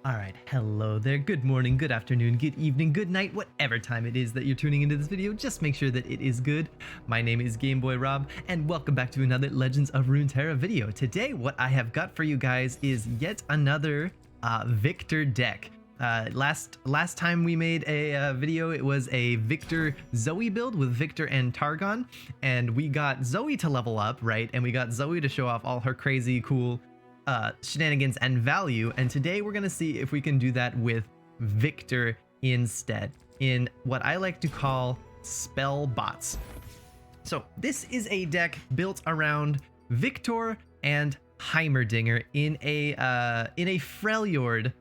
All right, hello there, good morning, good afternoon, good evening, good night, whatever time it is that you're tuning into this video, just make sure that it is good. My name is Game Boy Rob, and welcome back to another Legends of Runeterra video. Today, what I have got for you guys is yet another Viktor deck. Last time we made a video, it was a Viktor Zoe build with Viktor and Targon, and we got Zoe to level up, right? And we got Zoe to show off all her crazy cool shenanigans and value, and today we're gonna see if we can do that with Viktor instead, in what I like to call spell bots. So this is a deck built around Viktor and Heimerdinger in a Freljord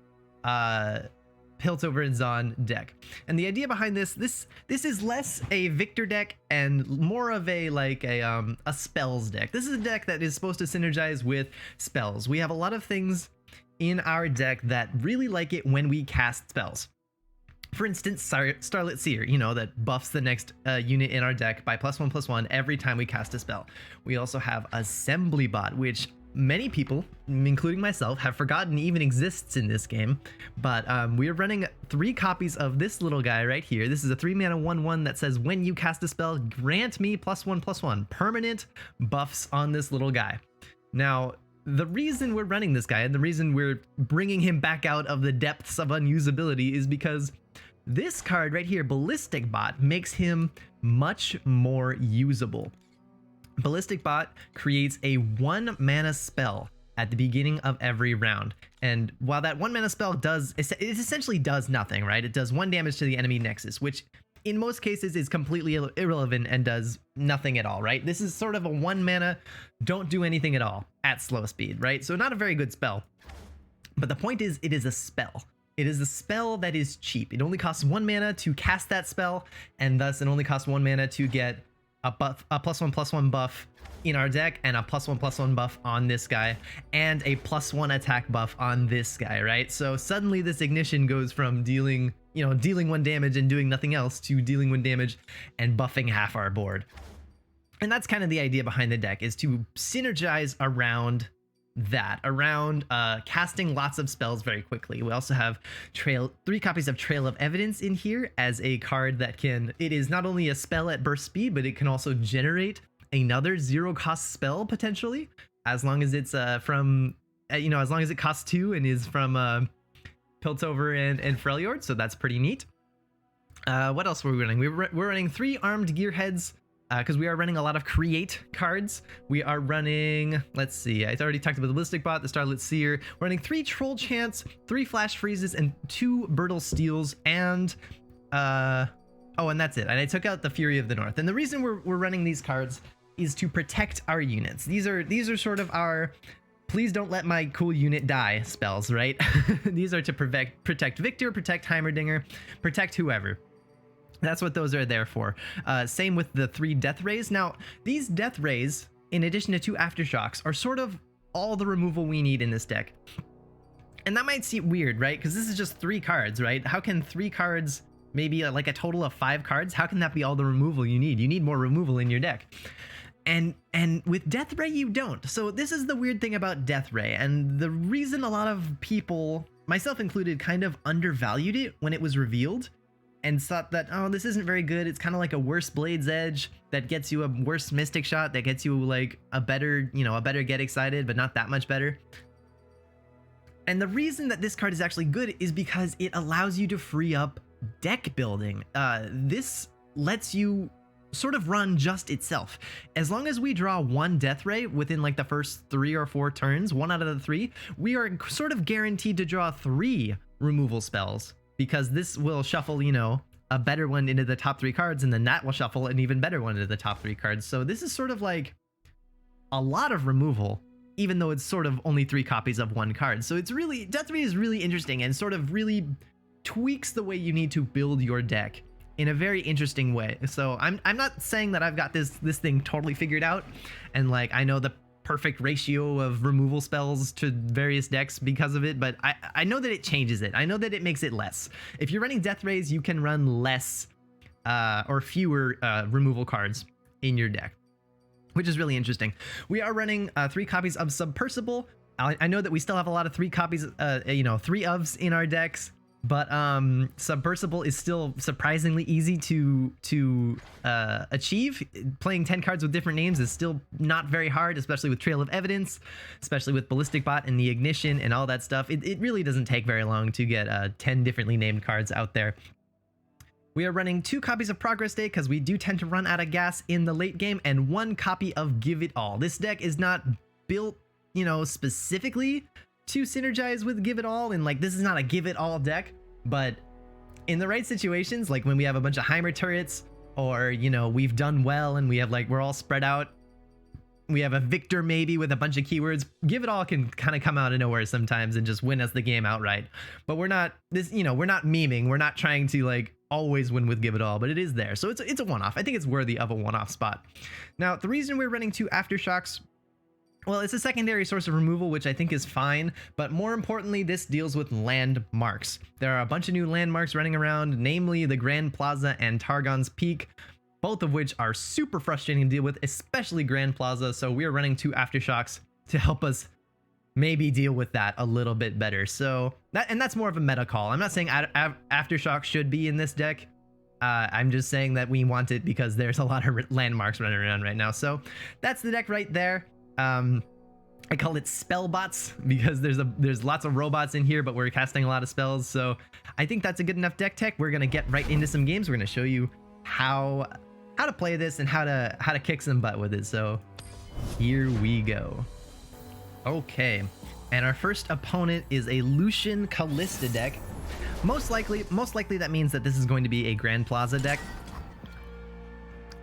Piltover and Zon deck. And the idea behind this is less a Viktor deck and more of a spells deck. This is a deck that is supposed to synergize with spells. We have a lot of things in our deck that really like it when we cast spells. For instance, Starlit Seer, that buffs the next unit in our deck by +1/+1 every time we cast a spell. We also have Assembly Bot, which many people, including myself, have forgotten even exists in this game, but we are running 3 copies of this little guy right here. This is a 3-mana 1/1 that says when you cast a spell, grant me +1/+1 permanent buffs on this little guy. Now, the reason we're running this guy and the reason we're bringing him back out of the depths of unusability is because this card right here, Ballistic Bot, makes him much more usable. Ballistic Bot creates a 1-mana spell at the beginning of every round, and while that 1-mana spell it essentially does nothing, right? It does 1 damage to the enemy nexus, which in most cases is completely irrelevant and does nothing at all, right? This is sort of a 1-mana don't do anything at all at slow speed, right? So not a very good spell, but the point is it is a spell. It is a spell that is cheap. It only costs 1 mana to cast that spell, and thus it only costs 1 mana to get a +1/+1 buff in our deck, and a +1/+1 buff on this guy, and a +1 attack buff on this guy, right? So suddenly this ignition goes from dealing 1 damage and doing nothing else to dealing 1 damage and buffing half our board. And that's kind of the idea behind the deck, is to synergize around casting lots of spells very quickly. We also have 3 copies of Trail of Evidence in here as a card that it is not only a spell at burst speed, but it can also generate another 0-cost spell potentially, as long as it's as long as it costs 2 and is from Piltover and Freljord, so that's pretty neat. What else were we running? We're running 3 Armed Gearheads, because we are running a lot of create cards. We are running, let's see, I already talked about the Ballistic Bot, the Starlit Seer. We're running 3 Troll Chants, 3 Flash Freezes, and 2 Brittle Steels, and and that's it. And I took out the Fury of the North. And the reason we're running these cards is to protect our units. These are sort of our please don't let my cool unit die spells, right? These are to protect Viktor, protect Heimerdinger, protect whoever. That's what those are there for. Same with the 3 Death Rays. Now, these Death Rays, in addition to 2 Aftershocks, are sort of all the removal we need in this deck. And that might seem weird, right? Because this is just 3 cards, right? How can 3 cards, maybe like a total of 5 cards, how can that be all the removal you need? You need more removal in your deck. And with Death Ray, you don't. So this is the weird thing about Death Ray. And the reason a lot of people, myself included, kind of undervalued it when it was revealed, and thought that, oh, this isn't very good. It's kind of like a worse Blade's Edge that gets you a worse Mystic Shot, that gets you like a better Get Excited, but not that much better. And the reason that this card is actually good is because it allows you to free up deck building. This lets you sort of run just itself. As long as we draw 1 Death Ray within like the first 3 or 4 turns, 1 out of the 3, we are sort of guaranteed to draw 3 removal spells, because this will shuffle, a better one into the top 3 cards, and then that will shuffle an even better one into the top 3 cards. So this is sort of like a lot of removal, even though it's sort of only 3 copies of 1 card. So it's really, Death Ray is really interesting and sort of really tweaks the way you need to build your deck in a very interesting way. So I'm not saying that I've got this thing totally figured out, and like I know the perfect ratio of removal spells to various decks because of it, but I know that it changes it. I know that it makes it less. If you're running Death Rays, you can run less or fewer removal cards in your deck, which is really interesting. We are running 3 copies of Submersible, I know that we still have a lot of 3 copies, 3 ofs in our decks, but Submersible is still surprisingly easy to achieve. Playing 10 cards with different names is still not very hard, especially with Trail of Evidence, especially with Ballistic Bot and the Ignition and all that stuff. It really doesn't take very long to get 10 differently named cards out there. We are running 2 copies of Progress Day because we do tend to run out of gas in the late game, and 1 copy of Give It All. This deck is not built, specifically to synergize with Give It All, and like, this is not a Give It All deck, but in the right situations, like when we have a bunch of Heimer turrets, or we've done well and we have we're all spread out, we have a Viktor maybe with a bunch of keywords, Give It All can kind of come out of nowhere sometimes and just win us the game outright. But we're not we're not memeing, we're not trying to always win with Give It All, but it is there, so it's a one-off. I think it's worthy of a one-off spot. Now, the reason we're running 2 Aftershocks, well, it's a secondary source of removal, which I think is fine, but more importantly, this deals with landmarks. There are a bunch of new landmarks running around, namely the Grand Plaza and Targon's Peak, both of which are super frustrating to deal with, especially Grand Plaza, so we're running 2 Aftershocks to help us maybe deal with that a little bit better. So that's more of a meta call. I'm not saying Aftershock should be in this deck. I'm just saying that we want it because there's a lot of landmarks running around right now. So that's the deck right there. I call it spell bots because there's lots of robots in here, but we're casting a lot of spells. So I think that's a good enough deck tech. We're gonna get right into some games. We're gonna show you how to play this and how to kick some butt with it. So here we go. Okay, and our first opponent is a Lucian Callista deck. Most likely that means that this is going to be a Grand Plaza deck.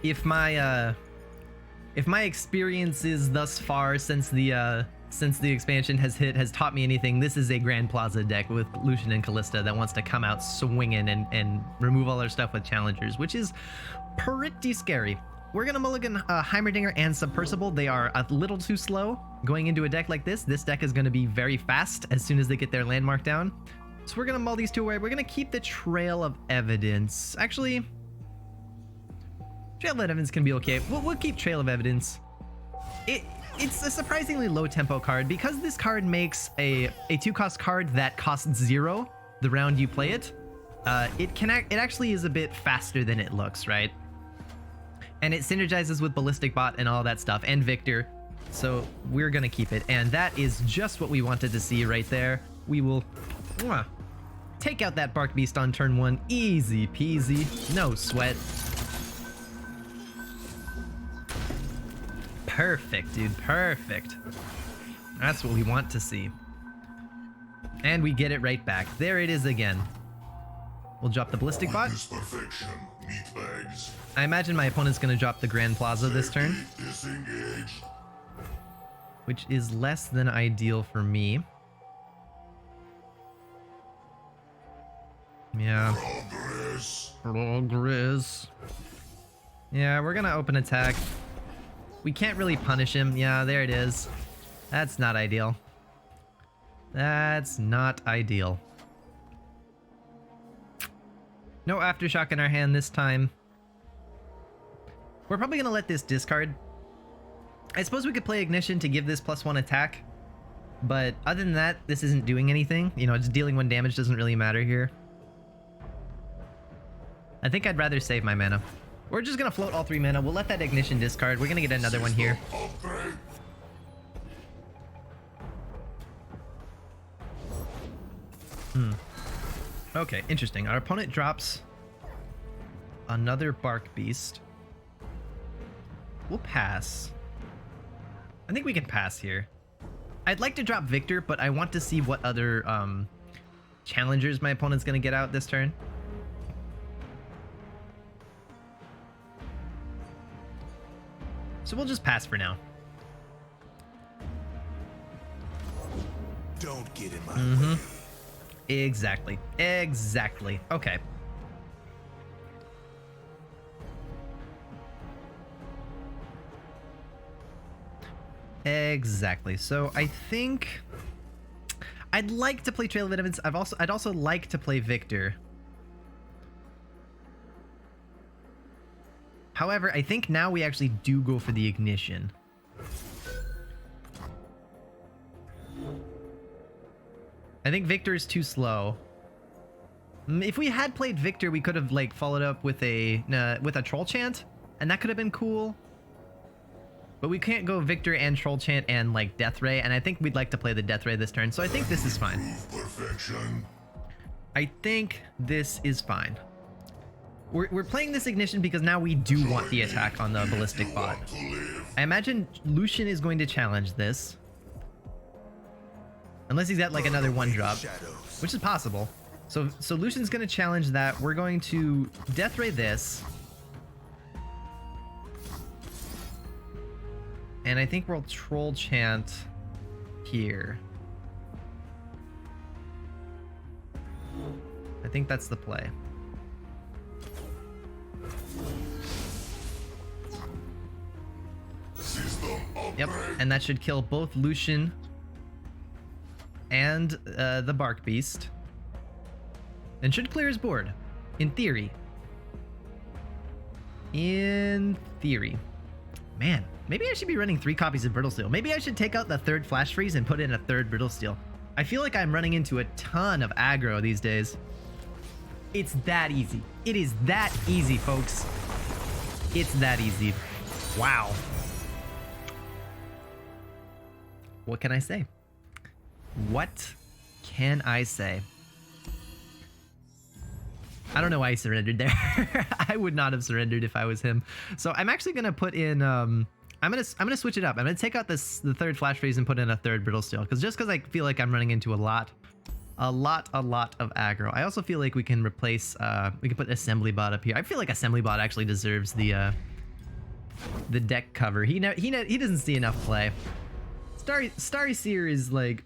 If my experiences thus far since the expansion has taught me anything, this is a Grand Plaza deck with Lucian and Callista that wants to come out swinging and remove all their stuff with challengers, which is pretty scary. We're gonna mulligan Heimerdinger and Submersible. They are a little too slow going into a deck like this. This deck is gonna be very fast as soon as they get their landmark down. So we're gonna mull these 2 away. We're gonna keep the Trail of Evidence. Actually, Trail of Evidence can be okay. We'll keep Trail of Evidence. It's a surprisingly low tempo card because this card makes a 2-cost card that costs 0 the round you play it. It actually is a bit faster than it looks, right? And it synergizes with Ballistic Bot and all that stuff, and Viktor. So we're gonna keep it, and that is just what we wanted to see right there. We will take out that Bark Beast on turn 1, easy peasy, no sweat. Perfect, dude, perfect. That's what we want to see. And we get it right back. There it is again. We'll drop the Ballistic Bot. I imagine my opponent's gonna drop the Grand Plaza this turn, which is less than ideal for me. Yeah. Progress. Yeah, we're gonna open attack. We can't really punish him. Yeah, there it is. That's not ideal. That's not ideal. No Aftershock in our hand this time. We're probably gonna let this discard. I suppose we could play Ignition to give this +1 attack, but other than that, this isn't doing anything. Just dealing 1 damage doesn't really matter here. I think I'd rather save my mana. We're just gonna float all 3 mana. We'll let that Ignition discard. We're gonna get another one here. Okay, interesting. Our opponent drops another Bark Beast. We'll pass. I think we can pass here. I'd like to drop Viktor, but I want to see what other challengers my opponent's gonna get out this turn. So we'll just pass for now. Don't get in my way. Exactly. Exactly. Okay. Exactly. So I think I'd like to play Trail of Evidence. I'd also like to play Viktor. However, I think now we actually do go for the Ignition. I think Viktor is too slow. If we had played Viktor, we could have like followed up with a troll chant, and that could have been cool. But we can't go Viktor and troll chant and like death ray, and I think we'd like to play the death ray this turn, so I think this is fine. I think this is fine. We're playing this ignition because now we do want the attack on the ballistic bot. I imagine Lucian is going to challenge this. Unless he's got like another one drop, which is possible. So Lucian's going to challenge that. We're going to death ray this. And I think we'll troll chant here. I think that's the play. Yep, and that should kill both Lucian and the Bark Beast. And should clear his board, in theory. In theory. Man, maybe I should be running 3 copies of Brittle Steel. Maybe I should take out the 3rd Flash Freeze and put in a 3rd Brittle Steel. I feel like I'm running into a ton of aggro these days. It's that easy. It is that easy, folks. It's that easy. Wow. What can I say? What can I say? I don't know why he surrendered there. I would not have surrendered if I was him. So I'm actually gonna put in I'm gonna switch it up. I'm gonna take out the 3rd Flash Freeze and put in a 3rd Brittle Steel, because I feel like I'm running into a lot of aggro. I also feel like we can replace we can put Assembly Bot up here. I feel like Assembly Bot actually deserves the deck cover. He doesn't see enough play. Starry Seer is like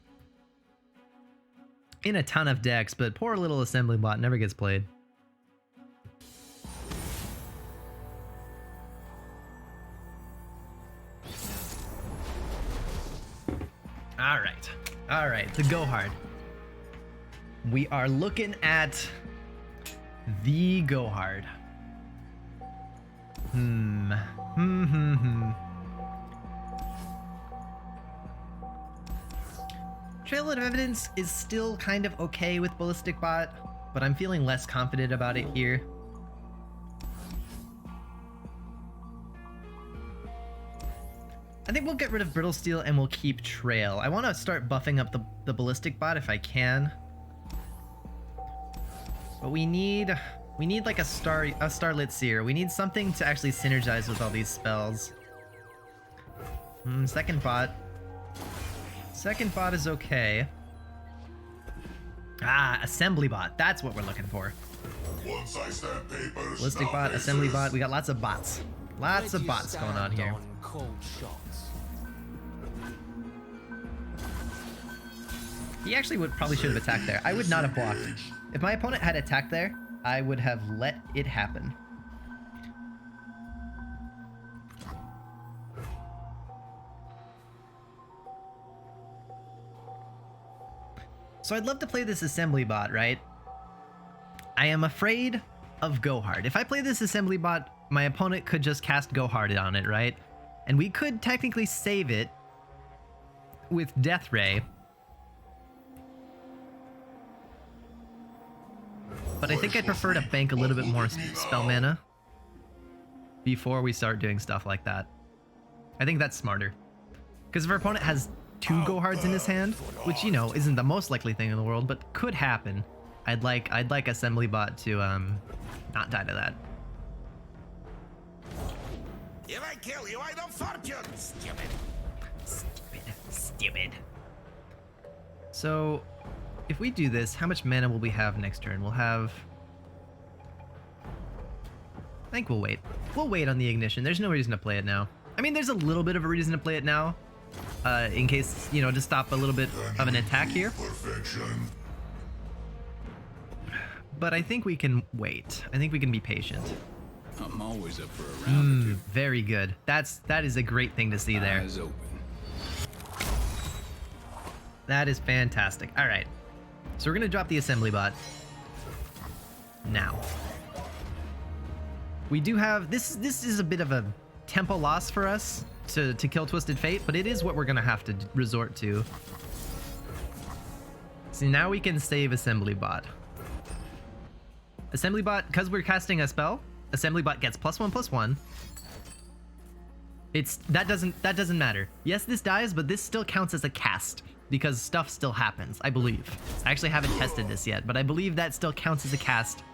in a ton of decks, but poor little Assembly Bot never gets played. All right, the Go Hard. We are looking at the Go Hard. Trail of Evidence is still kind of okay with Ballistic Bot, but I'm feeling less confident about it here. I think we'll get rid of Brittle Steel and we'll keep Trail. I want to start buffing up the Ballistic Bot if I can. But we need like a Starlit Seer. We need something to actually synergize with all these spells. Second bot. Second bot is okay. Assembly Bot. That's what we're looking for. Once I stamp papers, Ballistic Bot, Assembly Bot. We got lots of bots. Lots of bots going on here. He actually probably should have attacked there. I would not have blocked. If my opponent had attacked there, I would have let it happen. So I'd love to play this Assembly Bot, right? I am afraid of Go Hard. If I play this Assembly Bot, my opponent could just cast Go Hard on it, right? And we could technically save it with Death Ray. But I think I'd prefer to bank a little bit more spell mana before we start doing stuff like that. I think that's smarter. Because if our opponent has 2 Go Hards in his hand, which, you know, isn't the most likely thing in the world, but could happen, I'd like Assembly Bot to not die to that. If I kill you, I don't fortune. Stupid. Stupid. So, if we do this, how much mana will we have next turn? We'll have... I think we'll wait. We'll wait on the Ignition. There's no reason to play it now. I mean, there's a little bit of a reason to play it now. In case, you know, to stop a little bit of an attack here. But I think we can wait. I think we can be patient. I'm always up for a round or two. Very good. That is a great thing to see there. Eyes open. That is fantastic. All right. So we're going to drop the Assembly Bot. Now. We do have... This is a bit of a tempo loss for us to kill Twisted Fate, but it is what we're going to have to resort to. See, now we can save Assembly Bot. Assembly Bot, because we're casting a spell, Assembly Bot gets +1/+1. That doesn't matter. Yes, this dies, but this still counts as a cast because stuff still happens, I believe. I actually haven't tested this yet, but I believe that still counts as a cast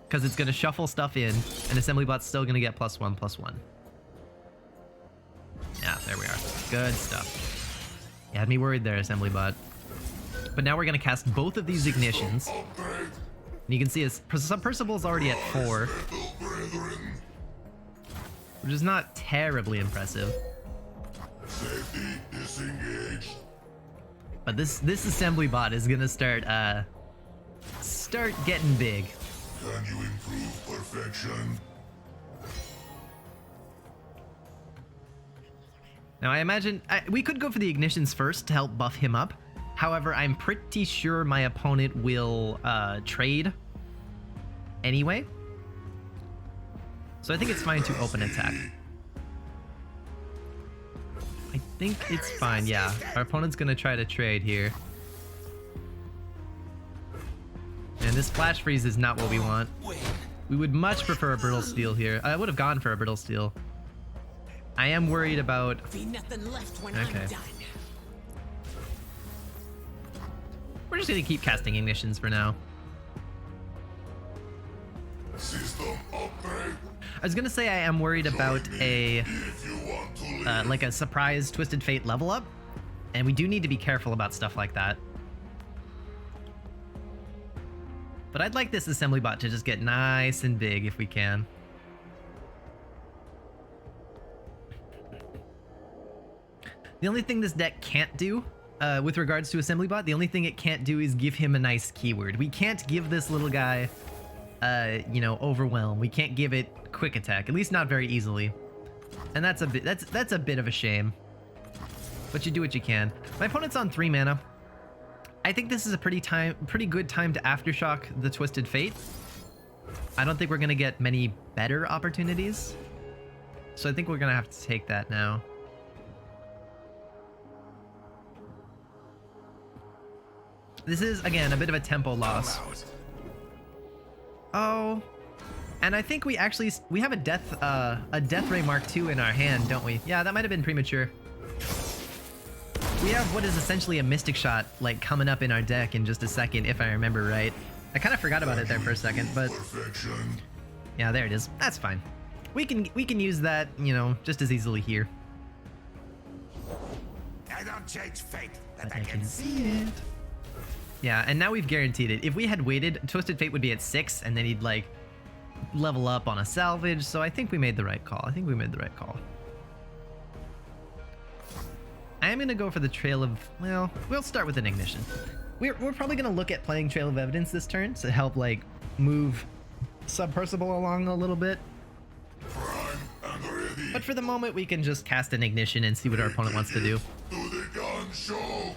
because it's gonna shuffle stuff in, and Assembly Bot's still gonna get +1/+1. Yeah, there we are. Good stuff. You had me worried there, Assembly Bot. But now we're gonna cast both of these ignitions. And you can see his Submercible's already at 4. Which is not terribly impressive. Safety disengaged. But this Assembly Bot is gonna start getting big. Can you improve perfection? Now I imagine we could go for the ignitions first to help buff him up. However, I'm pretty sure my opponent will trade anyway. So I think it's fine to open attack. I think it's fine, yeah. Our opponent's gonna try to trade here. And this flash freeze is not what we want. We would much prefer a brittle steel here. I would have gone for a brittle steel. I am worried about... Okay. We're just gonna keep casting ignitions for now. System upgrade. I was gonna say I am worried about a like a surprise Twisted Fate level up, and we do need to be careful about stuff like that. But I'd like this Assembly Bot to just get nice and big if we can. The only thing this deck can't do with regards to Assembly Bot, the only thing it can't do is give him a nice keyword. We can't give this little guy you know, Overwhelm. We can't give it Quick Attack, at least not very easily. And that's a bit of a shame. But you do what you can. My opponent's on 3 mana. I think this is a pretty good time to Aftershock the Twisted Fate. I don't think we're gonna get many better opportunities. So I think we're gonna have to take that now. This is, again, a bit of a tempo loss. Oh, and I think we have a Death Ray Mark II in our hand, don't we? Yeah, that might have been premature. We have what is essentially a Mystic Shot, like, coming up in our deck in just a second, if I remember right. I kind of forgot about it there for a second, but yeah, there it is. That's fine. We can use that, you know, just as easily here. I don't change fate, But I can see it. Yeah, and now we've guaranteed it. If we had waited, Twisted Fate would be at 6, and then he'd, like, level up on a salvage, so I think we made the right call. I am going to go for the Trail of... Well, we'll start with an Ignition. We're probably going to look at playing Trail of Evidence this turn to help, like, move Submercible along a little bit. But for the moment, we can just cast an Ignition and see what our opponent wants to do. To the gun show.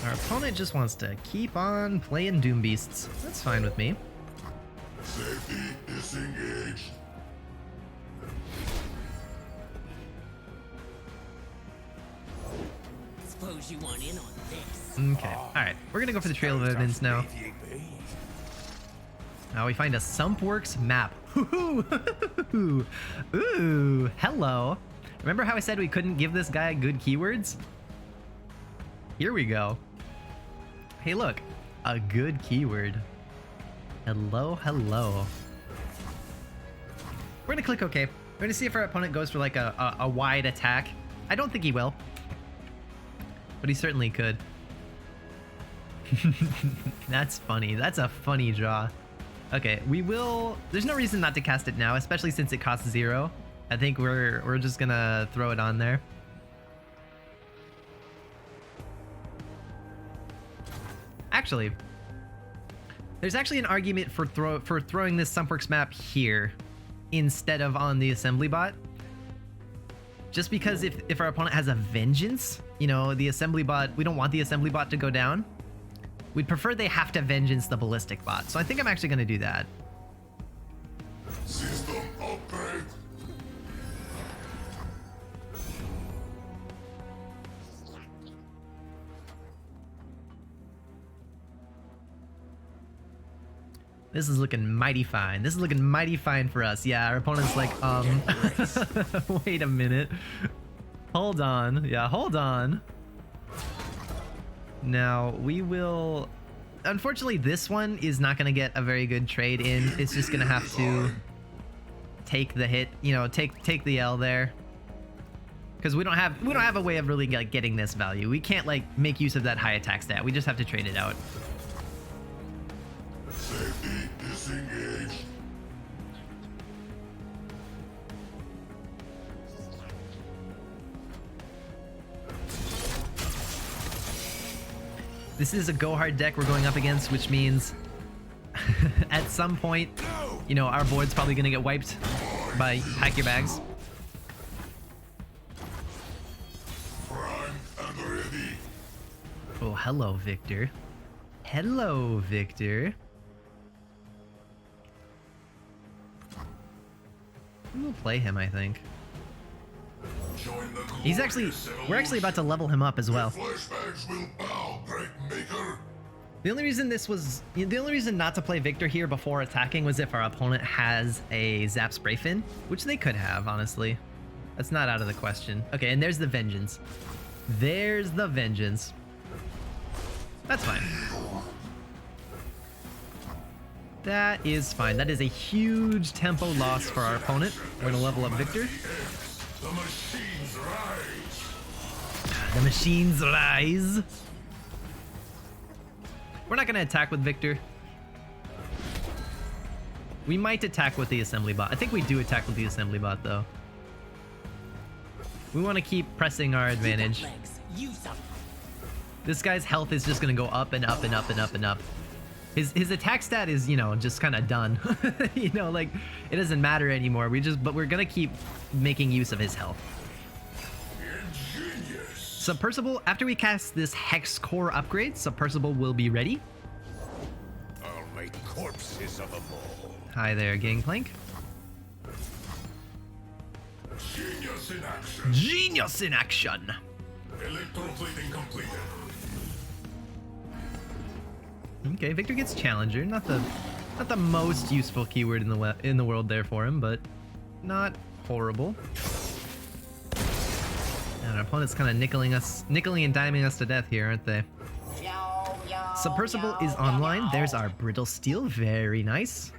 Our opponent just wants to keep on playing Doom Beasts. That's fine with me. Safety disengaged. Suppose you want in on this. Okay, alright. We're gonna go for the Trail of Evidence now. Now we find a Sumpworks map. Ooh, hello. Remember how I said we couldn't give this guy good keywords? Here we go. Hey look, a good keyword. Hello, hello. We're gonna click OK. We're gonna see if our opponent goes for like a wide attack. I don't think he will, but he certainly could. That's funny. That's a funny draw. Okay, we will... There's no reason not to cast it now, especially since it costs 0. I think we're just gonna throw it on there. Actually, there's actually an argument for throwing this Sumpworks map here instead of on the Assembly Bot. Just because if our opponent has a Vengeance, you know, the Assembly Bot, we don't want the Assembly Bot to go down. We'd prefer they have to Vengeance the Ballistic Bot. So I think I'm actually going to do that. System upgrade. This is looking mighty fine. This is looking mighty fine for us. Yeah, our opponent's like, wait a minute. Hold on. Yeah, hold on. Now, we will... Unfortunately, this one is not going to get a very good trade in. It's just going to have to take the hit, you know, take the L there. Because we don't have a way of really like getting this value. We can't like make use of that high attack stat. We just have to trade it out. Safety disengaged. This is a go hard deck we're going up against, which means at some point, you know, our board's probably gonna get wiped by Pack Your Bags. Oh, hello, Viktor. Hello, Viktor. We'll play him, I think. He's actually, we're actually about to level him up as well. The only reason not to play Viktor here before attacking was if our opponent has a Zap Spray Fin, which they could have, honestly. That's not out of the question. Okay, and there's the Vengeance. There's the Vengeance. That's fine. That is fine. That is a huge tempo loss for our opponent. We're gonna level up Viktor. The machines rise. The machines rise. We're not gonna attack with Viktor. We might attack with the assembly bot. I think we do attack with the assembly bot though. We want to keep pressing our advantage. Legs, use them. This guy's health is just gonna go up and up and up and up and up. His attack stat is, you know, just kind of done. You know, like it doesn't matter anymore. But we're gonna keep making use of his health. Ingenious. Submersible, after we cast this Hex Core upgrade, Submersible will be ready. I'll make corpses of them all. Hi there, Gangplank. Genius in action. Genius in action. Electroplating completed. Okay, Viktor gets Challenger. Not the most useful keyword in the world there for him, but not horrible. And our opponent's kind of nickeling and diming us to death here, aren't they? Submersible is online. There's our Brittle Steel. Very nice.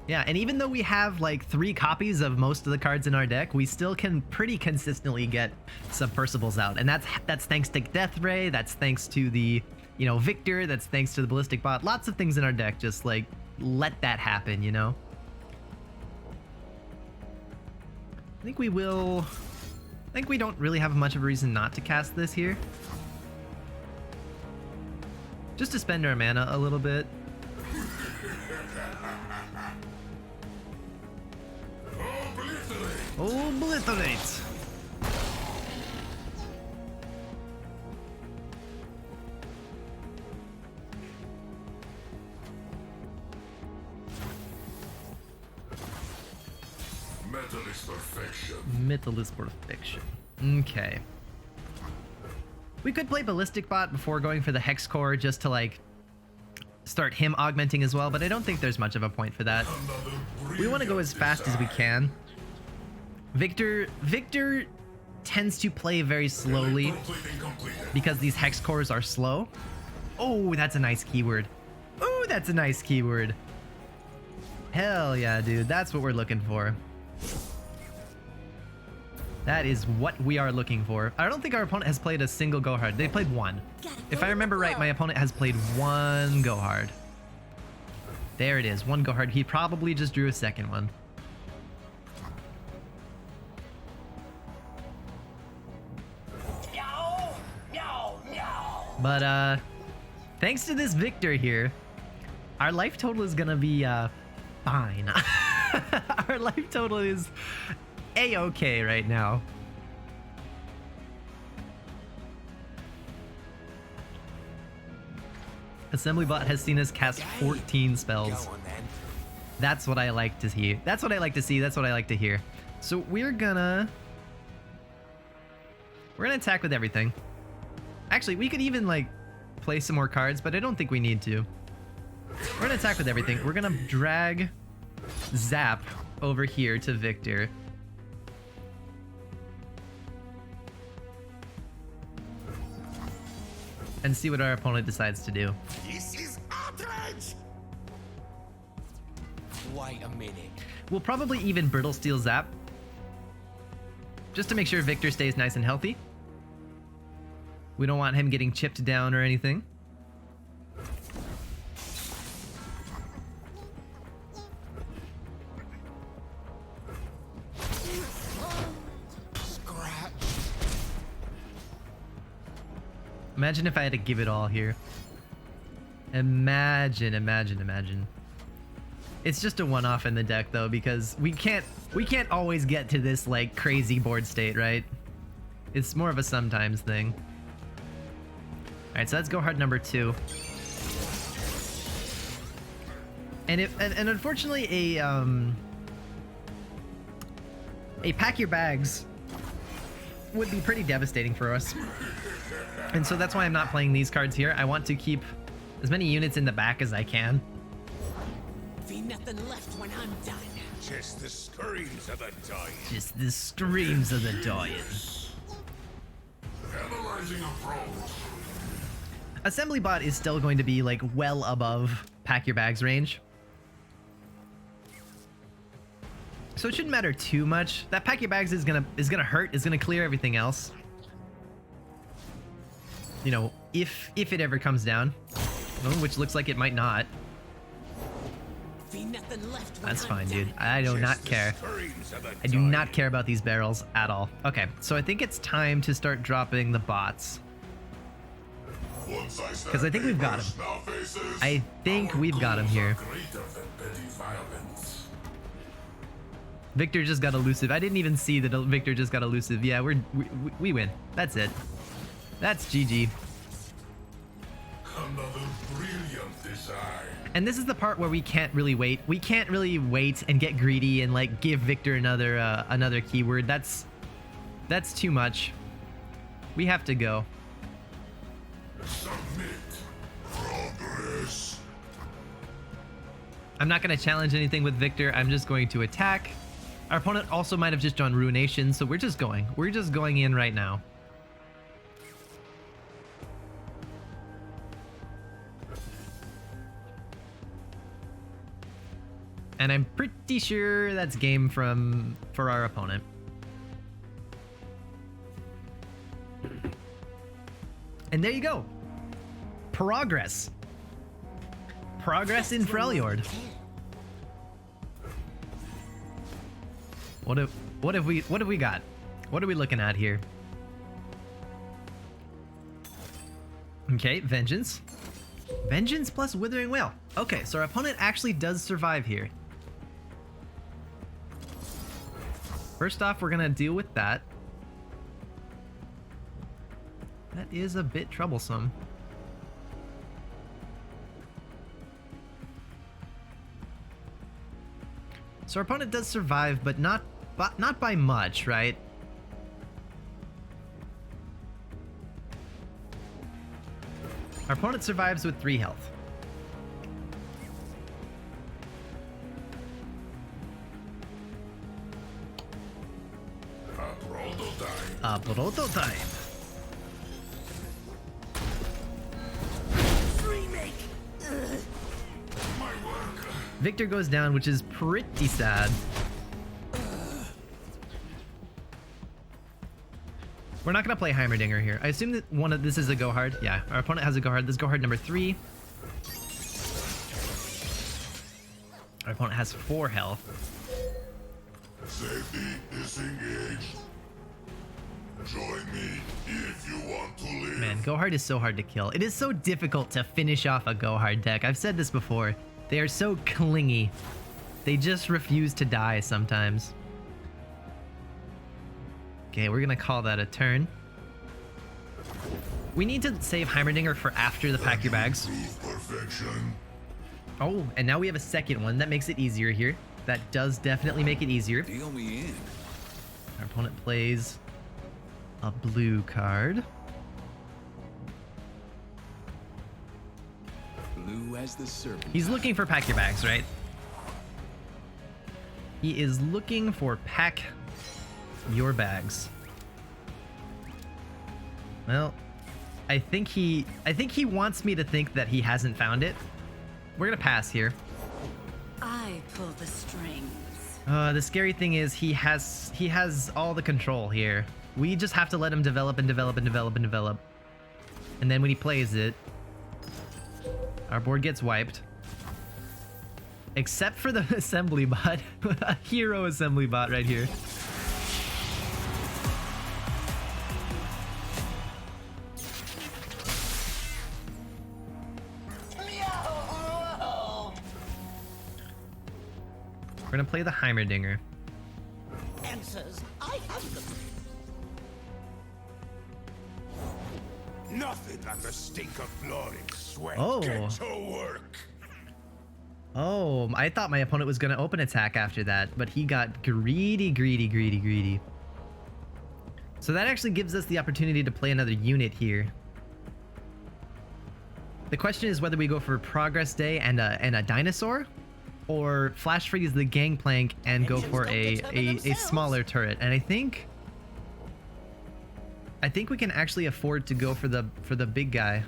Yeah, and even though we have like 3 copies of most of the cards in our deck, we still can pretty consistently get Submersibles out. And that's thanks to Death Ray, that's thanks to the, you know, Viktor, that's thanks to the Ballistic Bot. Lots of things in our deck just like let that happen, you know? I think we don't really have much of a reason not to cast this here. Just to spend our mana a little bit. Obliterate! Metal is perfection. Metal is perfection. Okay. We could play Ballistic Bot before going for the Hex Core just to like start him augmenting as well, but I don't think there's much of a point for that. We want to go as fast as we can. Viktor tends to play very slowly because these Hex Cores are slow. Oh, that's a nice keyword. Oh, that's a nice keyword. Hell yeah, dude. That's what we're looking for. That is what we are looking for. I don't think our opponent has played a single Go Hard. They played one. If I remember right, my opponent has played one Go Hard. There it is, one Go Hard. He probably just drew a second one. But thanks to this Viktor here, our life total is gonna be fine. Our life total is a-okay right now. Assembly Bot has seen us cast 14 spells. That's what I like to hear. That's what I like to see. That's what I like to hear. So we're gonna attack with everything. Actually, we could even like play some more cards, but I don't think we need to. We're gonna attack with everything. We're gonna drag Zap over here to Viktor. And see what our opponent decides to do. This is outrage! Wait a minute. We'll probably even Brittle Steel Zap, just to make sure Viktor stays nice and healthy. We don't want him getting chipped down or anything. Scratch. Imagine if I had to give it all here. Imagine. It's just a one-off in the deck though, because we can't always get to this like crazy board state, right? It's more of a sometimes thing. All right, so let's go hard number 2. And unfortunately a pack your bags would be pretty devastating for us. And so that's why I'm not playing these cards here. I want to keep as many units in the back as I can. Be nothing left when I'm done. Just the screams of the dying. Just the screams of the dying. Analyzing approach. Assembly Bot is still going to be like well above pack your bags range. So it shouldn't matter too much. That pack your bags is gonna hurt, is gonna clear everything else. You know, if it ever comes down. Well, which looks like it might not. Be nothing left when That's I'm fine, done. dude. I do not care. I do not care about these barrels at all. Okay, so I think it's time to start dropping the bots. Because I think we've got him. I think we've got him here. Viktor just got elusive. I didn't even see that Viktor just got elusive. Yeah, we win. That's it. That's GG. Another brilliant design. And this is the part where we can't really wait. We can't really wait and get greedy and like give Viktor another keyword. That's too much. We have to go. Submit. Progress. I'm not going to challenge anything with Viktor. I'm just going to attack. Our opponent also might have just drawn Ruination, so we're just going. We're just going in right now. And I'm pretty sure that's game for our opponent. And there you go. Progress. Progress in Freljord. What have we got? What are we looking at here? Okay, Vengeance. Vengeance plus Withering Wail. Okay, so our opponent actually does survive here. First off, we're gonna deal with that. That is a bit troublesome. So our opponent does survive, but not by much, right? Our opponent survives with 3 health. A prototype. Remake. Viktor goes down, which is pretty sad. We're not gonna play Heimerdinger here. I assume that this is a go hard. Yeah, our opponent has a go hard. This is go hard number 3. Our opponent has 4 health. Safety disengaged. Join me if you want to live. Man, go hard is so hard to kill. It is so difficult to finish off a go hard deck. I've said this before. They are so clingy. They just refuse to die sometimes. Okay, we're gonna call that a turn. We need to save Heimerdinger for after the pack your bags. Perfection. Oh, and now we have a second one. That makes it easier here. That does definitely make it easier. Deal me in. Our opponent plays a blue card. Blue as the serpent. He's looking for pack your bags, right? He is looking for pack your bags. Well, I think he wants me to think that he hasn't found it. We're gonna pass here. I pull the strings. The scary thing is he has all the control here. We just have to let him develop and develop and develop and develop. And then when he plays it, our board gets wiped. Except for the assembly bot. A hero assembly bot right here. We're gonna play the Heimerdinger. Answers, I have them. Nothing like the stink of blood and sweat. Oh. Get to work. Oh, I thought my opponent was gonna open attack after that, but he got greedy, greedy, greedy, greedy. So that actually gives us the opportunity to play another unit here. The question is whether we go for Progress Day and a dinosaur, or Flash Freeze the Gangplank and go for a smaller turret. And I think we can actually afford to go for the big guy.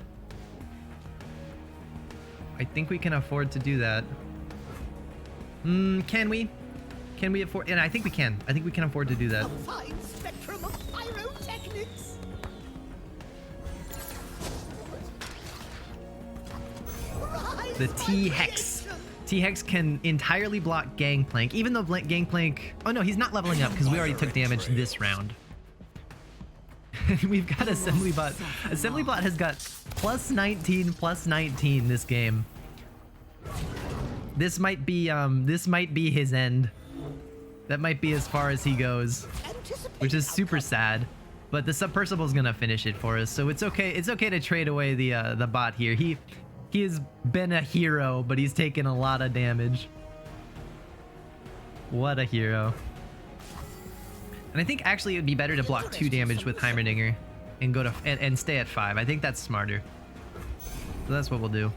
I think we can afford to do that. Can we? Can we afford? And I think we can. I think we can afford to do that. A fine spectrum of pyrotechnics. Rise, The my T-Hex. creation. T-Hex can entirely block Gangplank, even though Gangplank... Oh no, he's not leveling up because we already took damage this round. We've got Assembly Bot. Assembly Bot has got plus 19 this game. This might be his end. That might be as far as he goes, which is super sad. But the Submersible is gonna finish it for us, so it's okay. It's okay to trade away the bot here. He has been a hero, but he's taken a lot of damage. What a hero. And I think actually it would be better to block 2 damage with Heimerdinger and go to and stay at 5. I think that's smarter. So that's what we'll do.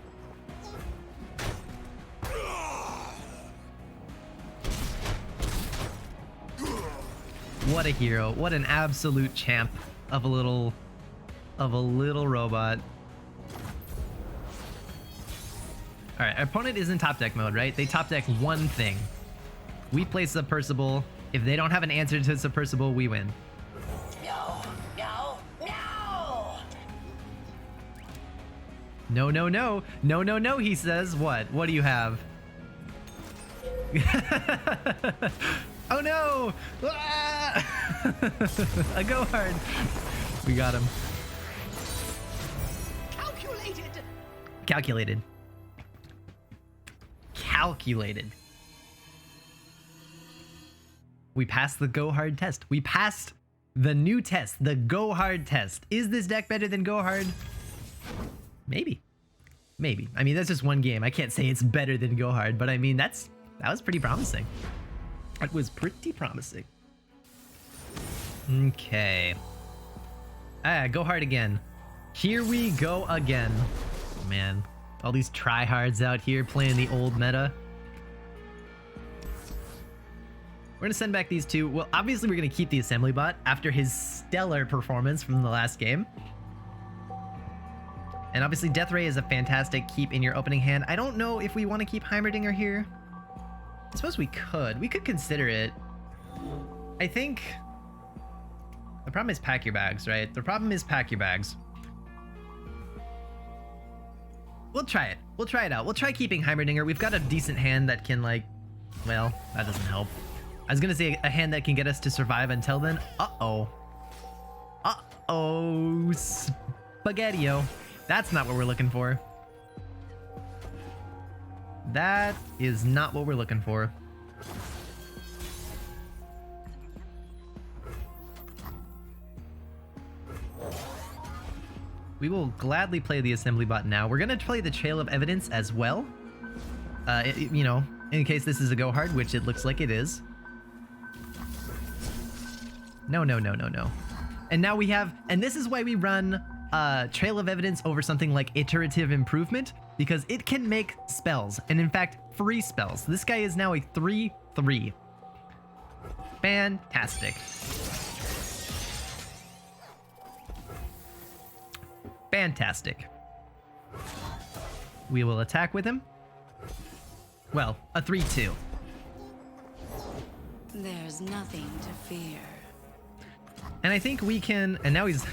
What a hero. What an absolute champ of a little robot. All right, our opponent is in top deck mode, right? They top deck one thing. We play Submersible. If they don't have an answer to Submersible, we win. No, no, no. No, no, no. No, no, no, he says. What? What do you have? Oh no! Ah! A go hard. We got him. Calculated. Calculated. Calculated. We passed the go hard test. We passed the new test, the go hard test. Is this deck better than go hard? Maybe. Maybe. I mean, that's just one game. I can't say it's better than go hard, but I mean, that was pretty promising. That was pretty promising. Okay. Go hard again. Here we go again. Man, all these tryhards out here playing the old meta. We're gonna send back these two. Well, obviously we're gonna keep the assembly bot after his stellar performance from the last game. And obviously Death Ray is a fantastic keep in your opening hand. I don't know if we want to keep Heimerdinger here. I suppose we could. We could consider it. I think the problem is pack your bags, right? The problem is pack your bags. We'll try it. We'll try it out. We'll try keeping Heimerdinger. We've got a decent hand that can, like, well, that doesn't help. I was gonna say a hand that can get us to survive until then. Uh-oh. Uh-oh. Spaghetti-o. That's not what we're looking for. That is not what we're looking for. We will gladly play the assembly bot now. We're gonna play the Trail of Evidence as well. You know, in case this is a go hard, which it looks like it is. No, no, no, no, no. And now we have, and this is why we run Trail of Evidence over something like Iterative Improvement, because it can make spells, and in fact, free spells. This guy is now a 3/3. Fantastic. Fantastic. We will attack with him. Well, a 3/2. There's nothing to fear. And I think we can, and now he's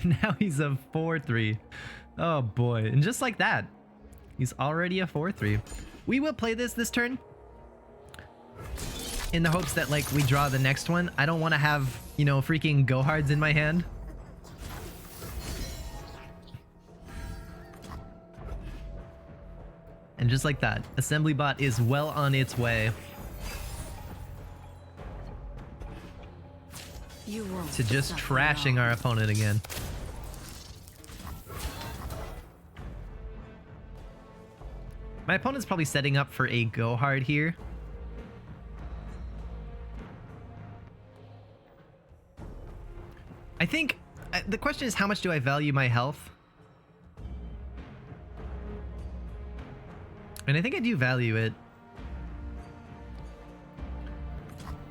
now he's a 4/3. Oh boy. And just like that, he's already a 4/3. We will play this turn in the hopes that like we draw the next one. I don't want to have, you know, freaking go-hards in my hand. And just like that, Assembly Bot is well on its way You won't to just suffer trashing long. our opponent again. My opponent's probably setting up for a go hard here. I think the question is, how much do I value my health? And I think I do value it.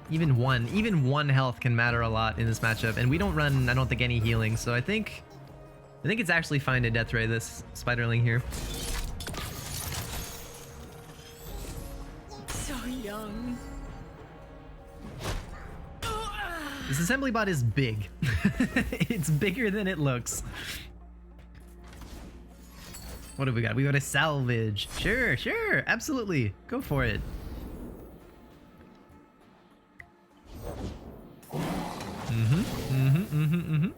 Even one health can matter a lot in this matchup, and we don't run, I don't think, any healing, so I think it's actually fine to death ray this Spiderling here. So young. This Assembly Bot is big. It's bigger than it looks. What have we got? We got a salvage. Sure, absolutely. Go for it.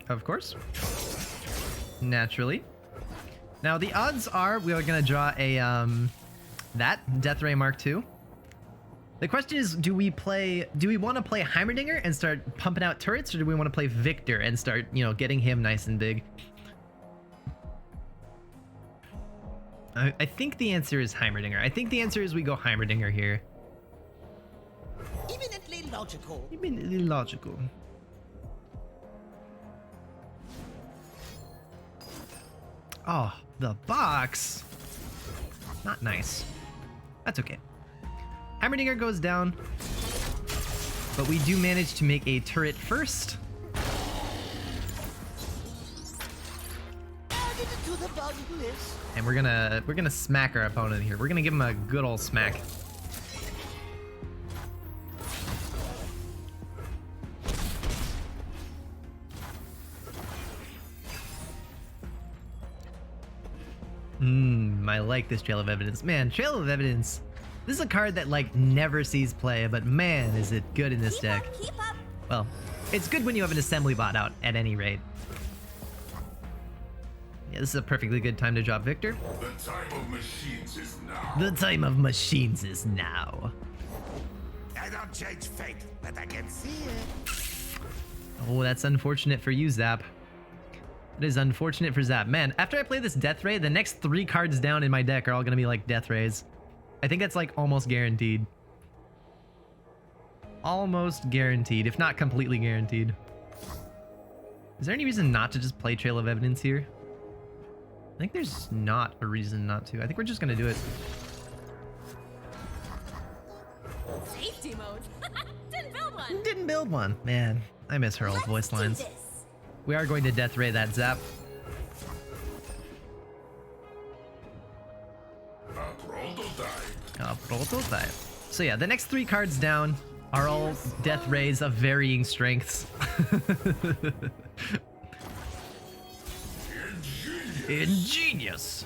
Of course. Naturally. Now the odds are we are gonna draw a that Death Ray Mark II. The question is, do we want to play Heimerdinger and start pumping out turrets, or do we want to play Viktor and start, you know, getting him nice and big? I think the answer is Heimerdinger. I think the answer is we go Heimerdinger here. Eminently logical. Eminently logical. Oh, the box. Not nice. That's okay. Heimerdinger goes down, but we do manage to make a turret first. Added to the dog list. And we're gonna smack our opponent here. We're gonna give him a good old smack. I like this Trail of Evidence. Man, Trail of Evidence. This is a card that like never sees play, but man, is it good in this deck. Keep up. Well, it's good when you have an Assembly Bot out at any rate. Yeah, this is a perfectly good time to drop Viktor. The time of machines is now. The time of machines is now. I don't change fate, but I can see it. Oh, that's unfortunate for you, Zap. It is unfortunate for Zap. Man, after I play this Death Ray, the next 3 cards down in my deck are all gonna be like Death Rays. I think that's like almost guaranteed. Almost guaranteed, if not completely guaranteed. Is there any reason not to just play Trail of Evidence here? I think there's not a reason not to. I think we're just gonna do it. Safety mode. Didn't build one. Didn't build one. Man, I miss her old voice lines. We are going to Death Ray that Zap. A prototype. A prototype. So yeah, the next 3 cards down are all Death Rays of varying strengths. Ingenious.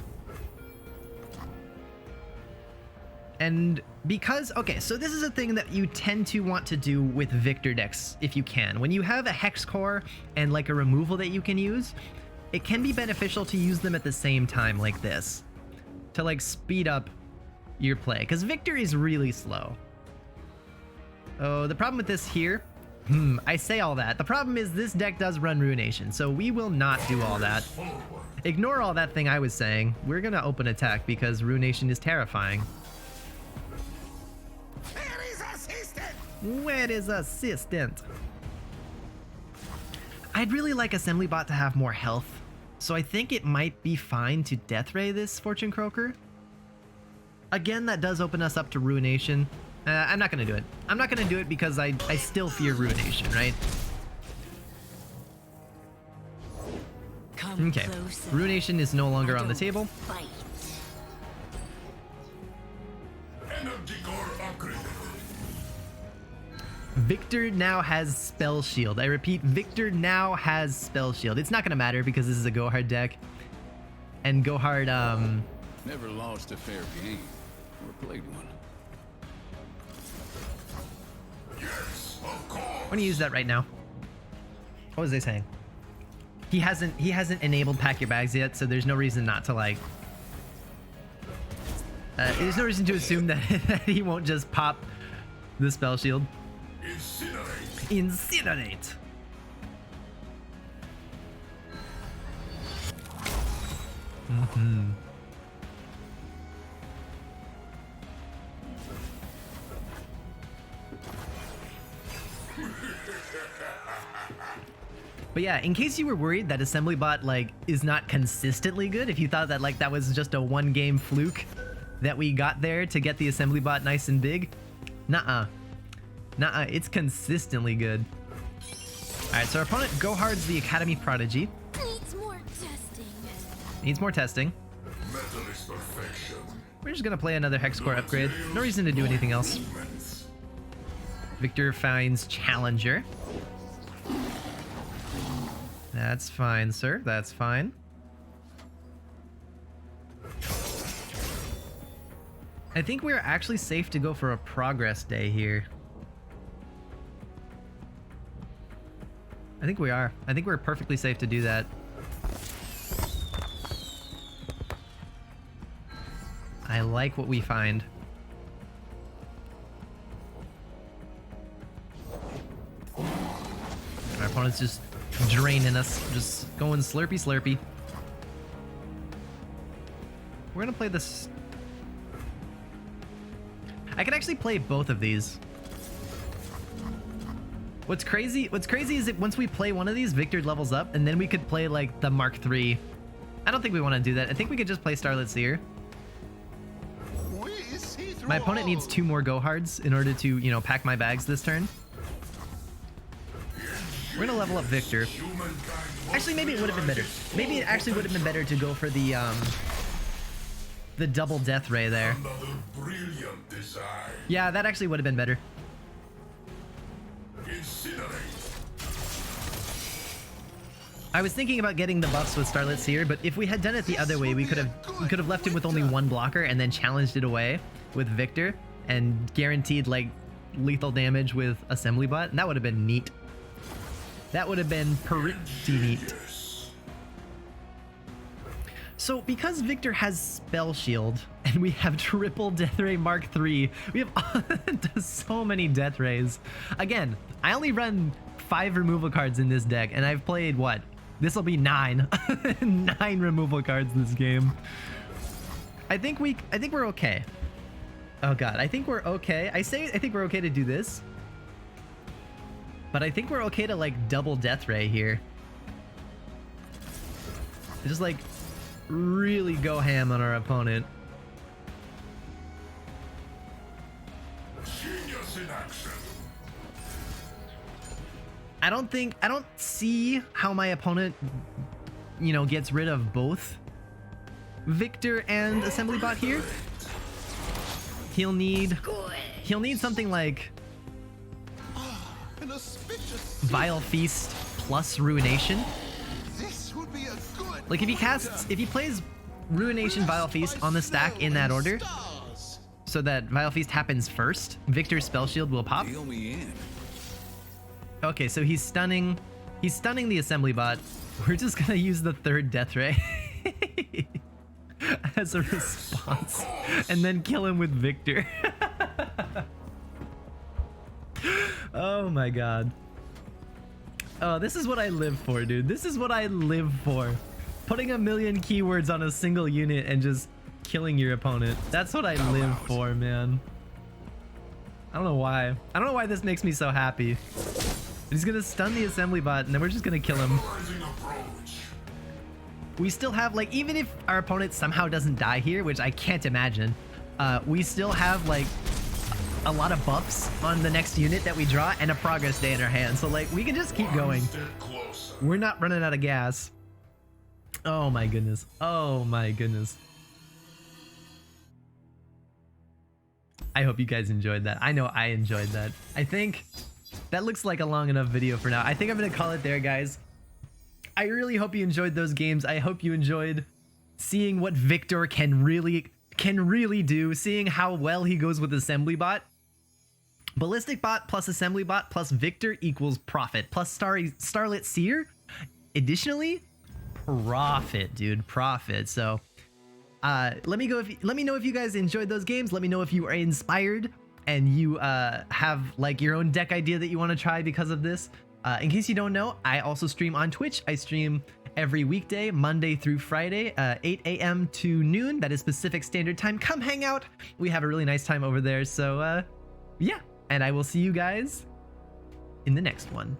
And because, okay, so this is a thing that you tend to want to do with Viktor decks if you can. When you have a Hex Core and like a removal that you can use, it can be beneficial to use them at the same time like this to like speed up your play, because Viktor is really slow. Oh, the problem with this here, I say all that. The problem is this deck does run Ruination, so we will not do all that. Ignore all that thing I was saying. We're gonna open attack because Ruination is terrifying. Where is assistant? Where is assistant? I'd really like Assembly Bot to have more health, so I think it might be fine to Death Ray this Fortune Croaker. Again, that does open us up to Ruination. I'm not going to do it. I'm not going to do it because I still fear Ruination, right? Come Okay. closer. Ruination is no longer on the table. Fight. Energy core upgraded. Viktor now has Spell Shield. I repeat, Viktor now has Spell Shield. It's not going to matter because this is a Go Hard deck. And Go Hard, Never lost a fair game. Or played one. Yes, of course. I'm going to use that right now. What was I saying? He hasn't enabled Pack Your Bags yet, so there's no reason not to like... there's no reason to assume that, that he won't just pop the Spell Shield. Incinerate. Incinerate! But yeah, in case you were worried that Assembly Bot like is not consistently good, if you thought that like that was just a one game fluke that we got there to get the Assembly Bot nice and big, nuh-uh. Nuh-uh, it's consistently good. Alright, so our opponent Go Hard's the Academy Prodigy. Needs more testing. Needs more testing. Metal is perfection. We're just gonna play another Hex Core upgrade. No reason to do anything else. Movements. Viktor finds Challenger. That's fine, sir. That's fine. I think we're actually safe to go for a progress day here. I think we are. I think we're perfectly safe to do that. I like what we find. Our opponent's just draining us, just going slurpy slurpy. We're gonna play this. I can actually play both of these. What's crazy is that once we play one of these, Viktor levels up, and then we could play like the Mark III. I don't think we want to do that. I think we could just play Starlit Seer. My opponent needs 2 more Go Hards in order to, you know, pack my bags this turn. We're gonna level up Viktor. Actually, maybe it would have been better. Maybe it actually would have been better to go for the double Death Ray there. Another brilliant design. Yeah, that actually would have been better. Incinerate. I was thinking about getting the buffs with Starlit Seer, but if we had done it the other way, we could have left him with only 1 blocker and then challenged it away with Viktor and guaranteed like lethal damage with Assembly Bot, and that would have been neat. That would have been pretty neat. So because Viktor has Spell Shield and we have triple Death Ray Mark III, we have so many Death Rays. Again, I only run 5 removal cards in this deck, and I've played what? This will be 9. 9 removal cards this game. I think we're okay. Oh god, I think we're okay. I think we're okay to do this. But I think we're okay to like double Death Ray here. Just like really go ham on our opponent. Genius in action. I don't see how my opponent, you know, gets rid of both Viktor and Assembly Bot here. He'll need something like Vile Feast plus Ruination. Like if he plays Ruination, Vile Feast on the stack in that order, so that Vile Feast happens first, Viktor's Spell Shield will pop. Deal me in. Okay, so he's stunning the Assembly Bot. We're just gonna use the 3rd Death Ray as a response, and then kill him with Viktor. Oh my god. Oh, this is what I live for, dude. This is what I live for. Putting a million keywords on a single unit and just killing your opponent. That's what I live for, man. I don't know why. I don't know why this makes me so happy. He's gonna stun the Assembly Bot, and then we're just gonna kill him. We still have, like, even if our opponent somehow doesn't die here, which I can't imagine, we still have like a lot of buffs on the next unit that we draw and a progress day in our hand. So like we can just keep going. We're not running out of gas. Oh my goodness. Oh my goodness. I hope you guys enjoyed that. I know I enjoyed that. I think that looks like a long enough video for now. I think I'm gonna call it there, guys. I really hope you enjoyed those games. I hope you enjoyed seeing what Viktor can really do, seeing how well he goes with Assembly Bot. Ballistic Bot plus Assembly Bot plus Viktor equals profit plus Starlit Seer. Additionally, profit, dude, profit. So let me know if you guys enjoyed those games. Let me know if you are inspired and you have like your own deck idea that you want to try because of this. In case you don't know, I also stream on Twitch. I stream every weekday, Monday through Friday, 8 a.m. to noon. That is Pacific Standard Time. Come hang out. We have a really nice time over there. So yeah, and I will see you guys in the next one.